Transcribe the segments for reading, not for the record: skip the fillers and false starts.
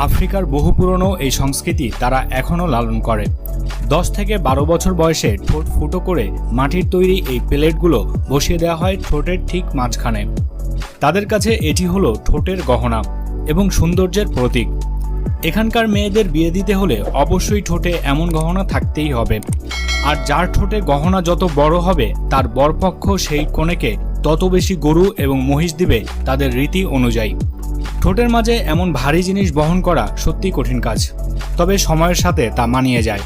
আফ্রিকার বহু পুরনো এই সংস্কৃতি তারা এখনও লালন করে। 10 থেকে 12 বছর বয়সে ঠোঁট ফুটো করে মাটির তৈরি এই প্লেটগুলো বসিয়ে দেওয়া হয় ঠোঁটের ঠিক মাঝখানে। তাদের কাছে এটি হলো ঠোঁটের গহনা এবং সৌন্দর্যের প্রতীক। এখানকার মেয়েদের বিয়ে দিতে হলে অবশ্যই ঠোঁটে এমন গহনা থাকতেই হবে, আর যার ঠোঁটে গহনা যত বড় হবে তার বরপক্ষ সেই কনেকে তত বেশি গরু এবং মহিষ দিবে তাদের রীতি অনুযায়ী। ঠোঁটের মাঝে এমন ভারী জিনিস বহন করা সত্যি কঠিন কাজ, তবে সময়ের সাথে তা মানিয়ে যায়।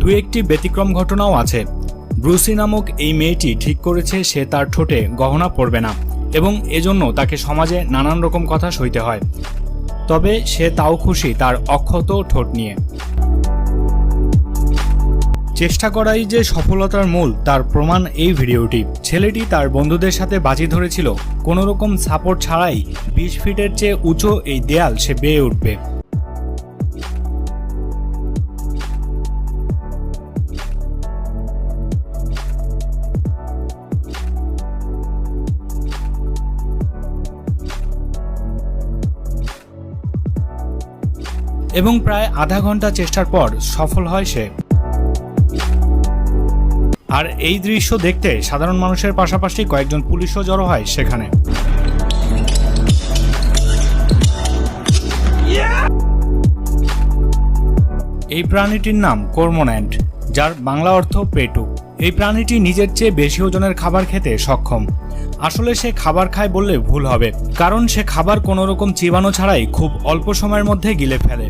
দু একটি ব্যতিক্রম ঘটনাও আছে। ব্রুসি নামক এই মেয়েটি ঠিক করেছে সে তার ঠোঁটে গহনা পরবে না এবং এজন্য তাকে সমাজে নানান রকম কথা সইতে হয়, তবে সে তাও খুশি তার অক্ষত ঠোঁট নিয়ে। চেষ্টা করাই যে সফলতার মূল তার প্রমাণ এই ভিডিওটি। ছেলেটি তার বন্ধুদের সাথে বাজি ধরেছিল কোনো রকম সাপোর্ট ছাড়াই 20 ফিটের চেয়ে উঁচু এই দেয়াল সে বেয়ে উঠবে। এবং প্রায় আধা ঘন্টা চেষ্টার পর সফল হয় সে। আর এই দৃশ্য দেখতে সাধারণ মানুষের পাশাপাশি কয়েকজন পুলিশও জড়ো হয় সেখানে। এই প্রাণীটির নাম কর্মোন্যান্ট, যার বাংলা অর্থ পেটুক। এই প্রাণীটি নিজের চেয়ে বেশি ওজনের খাবার খেতে সক্ষম। আসলে সে খাবার খায় বললে ভুল হবে, কারণ সে খাবার কোনো রকম চিবানো ছাড়াই খুব অল্প সময়ের মধ্যে গিলে ফেলে।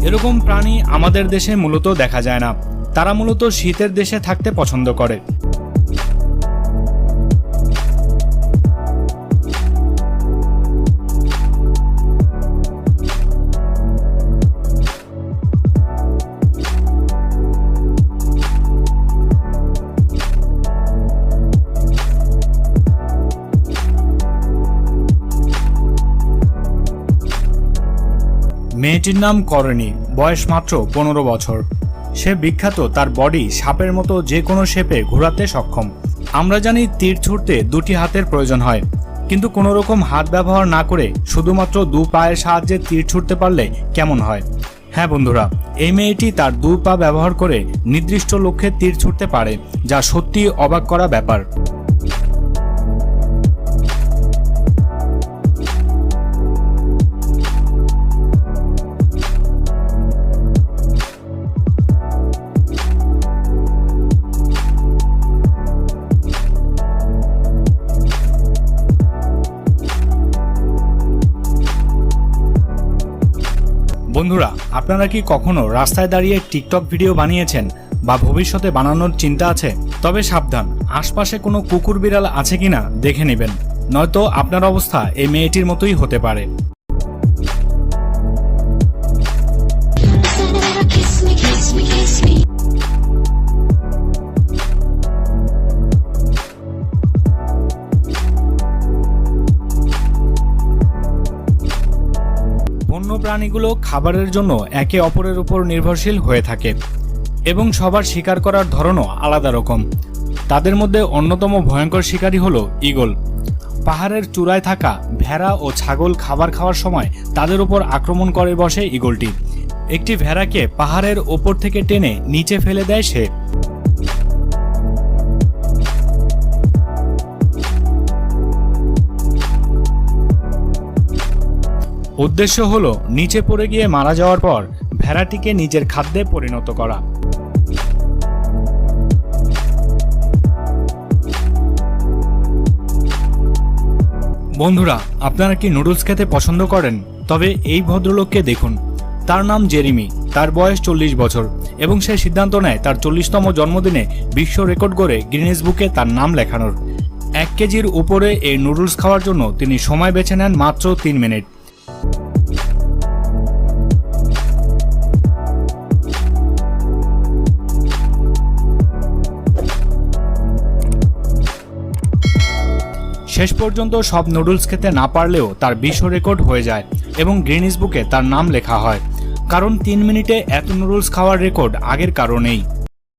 এরকম প্রাণী আমাদের দেশে মূলত দেখা যায় না। তারা মূলত শীতের দেশে থাকতে পছন্দ করে। মেয়েটির নাম করণী, বয়স মাত্র 15 বছর। সে বিখ্যাত তার বডি সাপের মতো যে কোনো শেপে ঘোরাতে সক্ষম। আমরা জানি তীর ছুঁড়তে দুটি হাতের প্রয়োজন হয়, কিন্তু কোনো রকম হাত ব্যবহার না করে শুধুমাত্র 2 পায়ের সাহায্যে তীর ছুঁড়তে পারলে কেমন হয়? হ্যাঁ বন্ধুরা, এই মেয়েটি তার 2 পা ব্যবহার করে নির্দিষ্ট লক্ষ্যে তীর ছুঁড়তে পারে, যা সত্যি অবাক করা ব্যাপার। বন্ধুরা, আপনারা কি কখনো রাস্তায় দাঁড়িয়ে টিকটক ভিডিও বানিয়েছেন বা ভবিষ্যতে বানানোর চিন্তা আছে? তবে সাবধান, আশপাশে কোনো কুকুর বিড়াল আছে কিনা দেখে নেবেন, নয়তো আপনার অবস্থা এই মেয়েটির মতোই হতে পারে। বন্য প্রাণীগুলো খাবারের জন্য একে অপরের উপর নির্ভরশীল হয়ে থাকে এবং সবার শিকার করার ধরনও আলাদা রকম। তাদের মধ্যে অন্যতম ভয়ঙ্কর শিকারী হলো ঈগল। পাহাড়ের চূড়ায় থাকা ভেড়া ও ছাগল খাবার খাওয়ার সময় তাদের উপর আক্রমণ করে বসে ঈগলটি। একটি ভেড়াকে পাহাড়ের ওপর থেকে টেনে নিচে ফেলে দেয় সে। উদ্দেশ্য হলো নিচে পড়ে গিয়ে মারা যাওয়ার পর ভেড়াটিকে নিজের খাদ্যে পরিণত করা। বন্ধুরা, আপনারা কি নুডলস খেতে পছন্দ করেন? তবে এই ভদ্রলোককে দেখুন। তার নাম জেরিমি, তার বয়স 40 বছর এবং সে সিদ্ধান্ত নেয় তার 40তম জন্মদিনে বিশ্ব রেকর্ড করে গিনেস বুকে তার নাম লেখানোর। 1 কেজির উপরে এই নুডলস খাওয়ার জন্য তিনি সময় বেছে নেন মাত্র 3 মিনিট। শেষ পর্যন্ত সব নুডলস খেতে না পারলেও তার বিশ্ব রেকর্ড হয়ে যায় এবং গিনেস বুকে তার নাম লেখা হয়, কারণ 3 মিনিটে এত নুডলস খাওয়ার রেকর্ড আগের কারণেই।